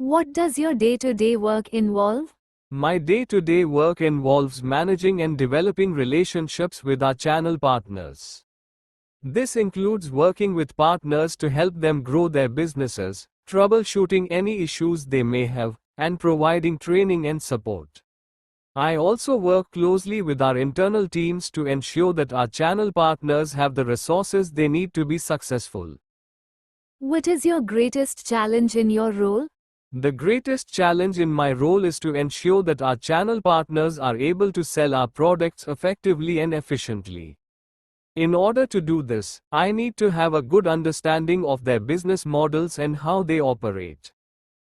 What does your day-to-day work involve? My day-to-day work involves managing and developing relationships with our channel partners. This includes working with partners to help them grow their businesses, troubleshooting any issues they may have, and providing training and support. I also work closely with our internal teams to ensure that our channel partners have the resources they need to be successful. What is your greatest challenge in your role? The greatest challenge in my role is to ensure that our channel partners are able to sell our products effectively and efficiently. In order to do this, I need to have a good understanding of their business models and how they operate.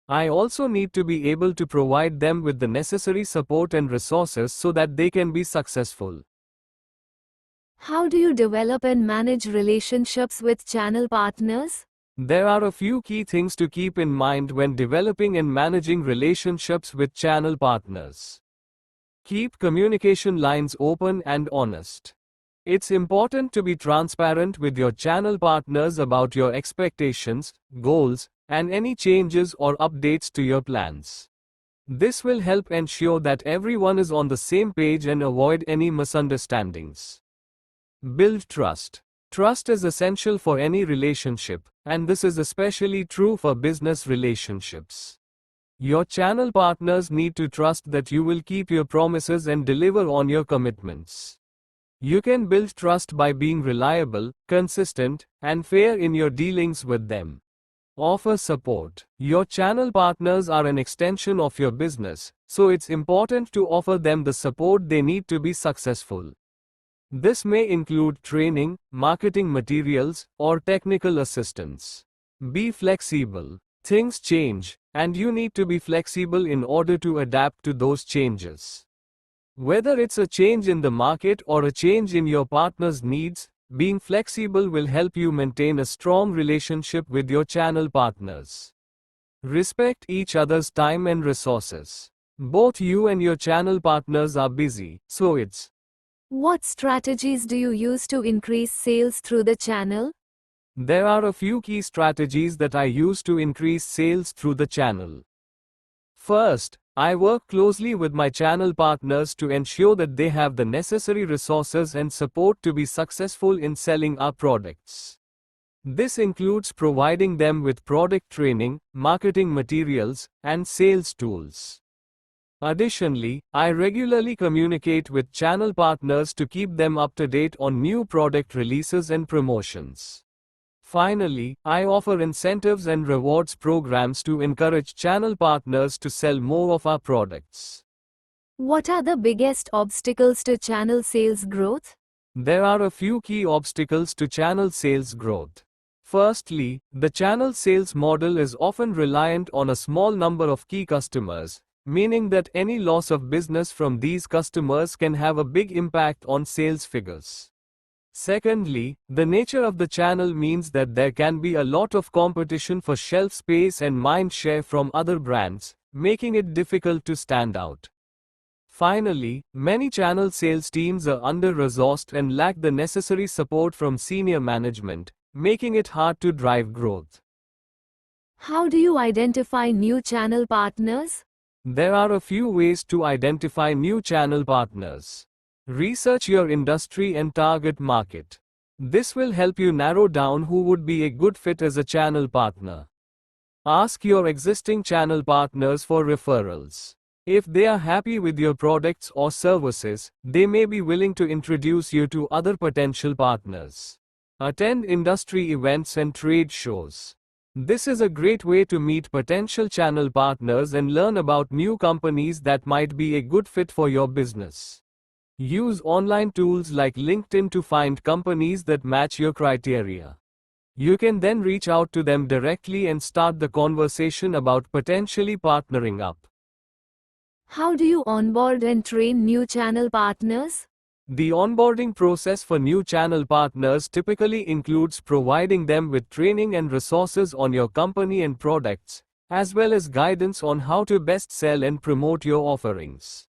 I also need to be able to provide them with the necessary support and resources so that they can be successful. How do you develop and manage relationships with channel partners? There are a few key things to keep in mind when developing and managing relationships with channel partners. Keep communication lines open and honest. It's important to be transparent with your channel partners about your expectations, goals, and any changes or updates to your plans. This will help ensure that everyone is on the same page and avoid any misunderstandings. Build trust. Trust is essential for any relationship, and this is especially true for business relationships. Your channel partners need to trust that you will keep your promises and deliver on your commitments. You can build trust by being reliable, consistent, and fair in your dealings with them. Offer support. Your channel partners are an extension of your business, so it's important to offer them the support they need to be successful. This may include training, marketing materials, or technical assistance. Be flexible. Things change, and you need to be flexible in order to adapt to those changes. Whether it's a change in the market or a change in your partner's needs, being flexible will help you maintain a strong relationship with your channel partners. Respect each other's time and resources. Both you and your channel partners are busy, so it's What strategies do you use to increase sales through the channel? There are a few key strategies that I use to increase sales through the channel. First, I work closely with my channel partners to ensure that they have the necessary resources and support to be successful in selling our products. This includes providing them with product training, marketing materials, and sales tools. Additionally, I regularly communicate with channel partners to keep them up to date on new product releases and promotions. Finally, I offer incentives and rewards programs to encourage channel partners to sell more of our products. What are the biggest obstacles to channel sales growth? There are a few key obstacles to channel sales growth. Firstly, the channel sales model is often reliant on a small number of key customers, meaning that any loss of business from these customers can have a big impact on sales figures. Secondly, the nature of the channel means that there can be a lot of competition for shelf space and mind share from other brands, making it difficult to stand out. Finally, many channel sales teams are under-resourced and lack the necessary support from senior management, making it hard to drive growth. How do you identify new channel partners? There are a few ways to identify new channel partners. Research your industry and target market. This will help you narrow down who would be a good fit as a channel partner. Ask your existing channel partners for referrals. If they are happy with your products or services, they may be willing to introduce you to other potential partners. Attend industry events and trade shows. This is a great way to meet potential channel partners and learn about new companies that might be a good fit for your business. Use online tools like LinkedIn to find companies that match your criteria. You can then reach out to them directly and start the conversation about potentially partnering up. How do you onboard and train new channel partners? The onboarding process for new channel partners typically includes providing them with training and resources on your company and products, as well as guidance on how to best sell and promote your offerings.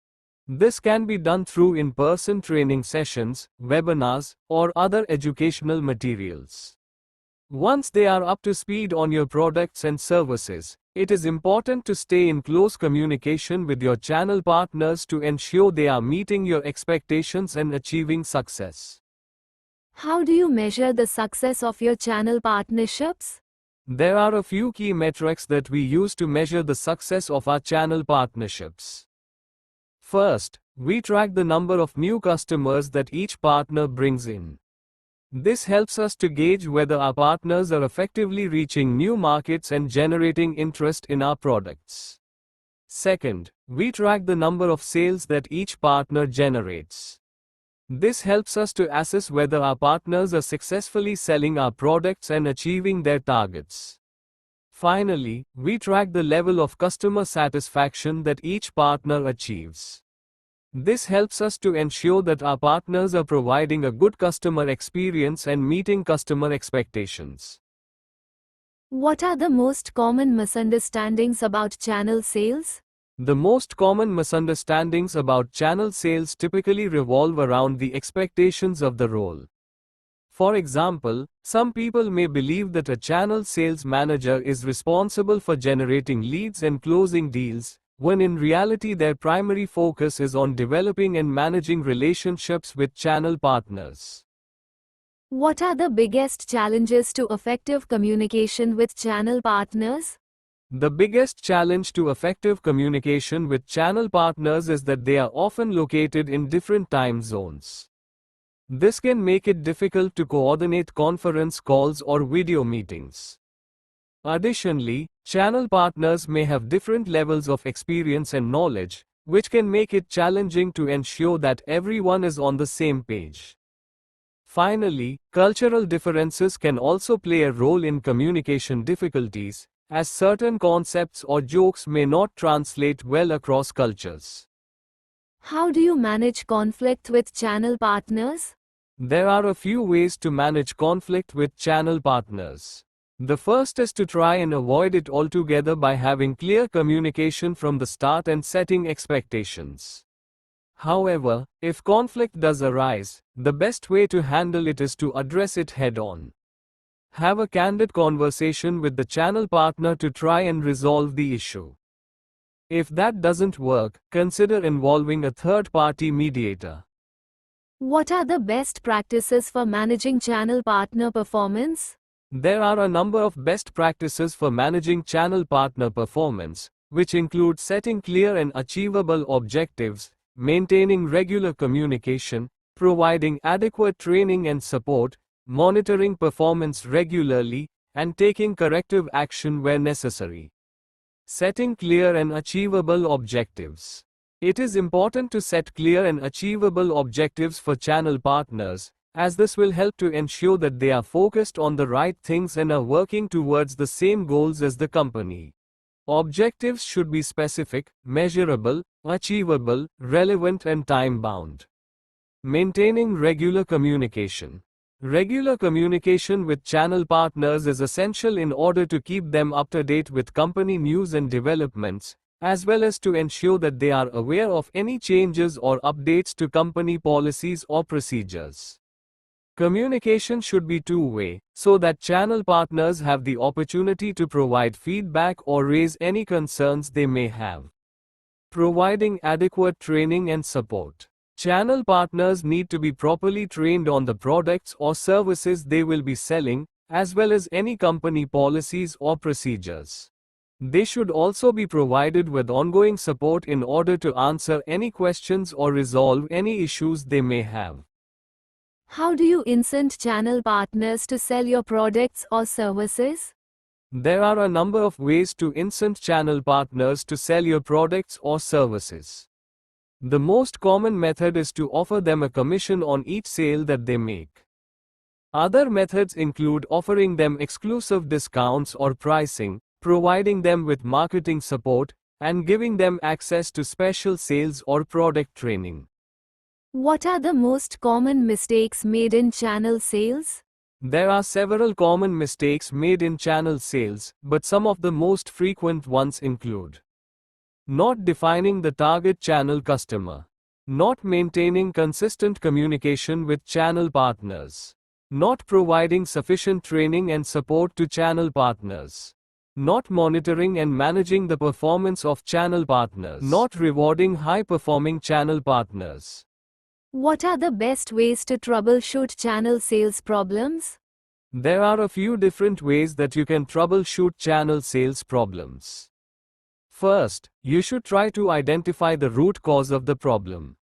This can be done through in-person training sessions, webinars, or other educational materials. Once they are up to speed on your products and services, It is important to stay in close communication with your channel partners to ensure they are meeting your expectations and achieving success. How do you measure the success of your channel partnerships? There are a few key metrics that we use to measure the success of our channel partnerships. First, we track the number of new customers that each partner brings in. This helps us to gauge whether our partners are effectively reaching new markets and generating interest in our products. Second, we track the number of sales that each partner generates. This helps us to assess whether our partners are successfully selling our products and achieving their targets. Finally, we track the level of customer satisfaction that each partner achieves. This helps us to ensure that our partners are providing a good customer experience and meeting customer expectations. What are the most common misunderstandings about channel sales? The most common misunderstandings about channel sales typically revolve around the expectations of the role. For example, some people may believe that a channel sales manager is responsible for generating leads and closing deals, when in reality their primary focus is on developing and managing relationships with channel partners. What are the biggest challenges to effective communication with channel partners? The biggest challenge to effective communication with channel partners is that they are often located in different time zones. This can make it difficult to coordinate conference calls or video meetings. Additionally, channel partners may have different levels of experience and knowledge, which can make it challenging to ensure that everyone is on the same page. Finally, cultural differences can also play a role in communication difficulties, as certain concepts or jokes may not translate well across cultures. How do you manage conflict with channel partners? There are a few ways to manage conflict with channel partners. The first is to try and avoid it altogether by having clear communication from the start and setting expectations. However, if conflict does arise, the best way to handle it is to address it head-on. Have a candid conversation with the channel partner to try and resolve the issue. If that doesn't work, consider involving a third-party mediator. What are the best practices for managing channel partner performance? There are a number of best practices for managing channel partner performance, which include setting clear and achievable objectives, maintaining regular communication, providing adequate training and support, monitoring performance regularly, and taking corrective action where necessary. Setting clear and achievable objectives. It is important to set clear and achievable objectives for channel partners, as this will help to ensure that they are focused on the right things and are working towards the same goals as the company. Objectives should be specific, measurable, achievable, relevant, and time-bound. Maintaining regular communication. Regular communication with channel partners is essential in order to keep them up to date with company news and developments, as well as to ensure that they are aware of any changes or updates to company policies or procedures. Communication should be two-way, so that channel partners have the opportunity to provide feedback or raise any concerns they may have. Providing adequate training and support. Channel partners need to be properly trained on the products or services they will be selling, as well as any company policies or procedures. They should also be provided with ongoing support in order to answer any questions or resolve any issues they may have. How do you incent channel partners to sell your products or services? There are a number of ways to incent channel partners to sell your products or services. The most common method is to offer them a commission on each sale that they make. Other methods include offering them exclusive discounts or pricing, providing them with marketing support, and giving them access to special sales or product training. What are the most common mistakes made in channel sales? There are several common mistakes made in channel sales, but some of the most frequent ones include not defining the target channel customer, not maintaining consistent communication with channel partners, not providing sufficient training and support to channel partners, not monitoring and managing the performance of channel partners, not rewarding high-performing channel partners. What are the best ways to troubleshoot channel sales problems? There are a few different ways that you can troubleshoot channel sales problems. First, you should try to identify the root cause of the problem.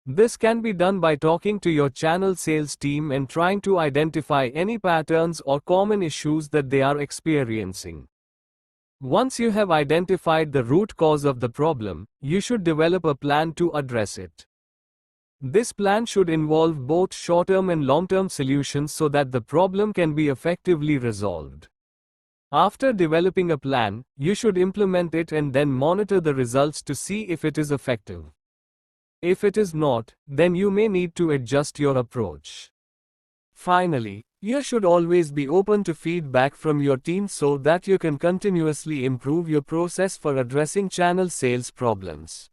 This can be done by talking to your channel sales team and trying to identify any patterns or common issues that they are experiencing. Once you have identified the root cause of the problem, you should develop a plan to address it. This plan should involve both short-term and long-term solutions so that the problem can be effectively resolved. After developing a plan, you should implement it and then monitor the results to see if it is effective. If it is not, then you may need to adjust your approach. Finally, you should always be open to feedback from your team so that you can continuously improve your process for addressing channel sales problems.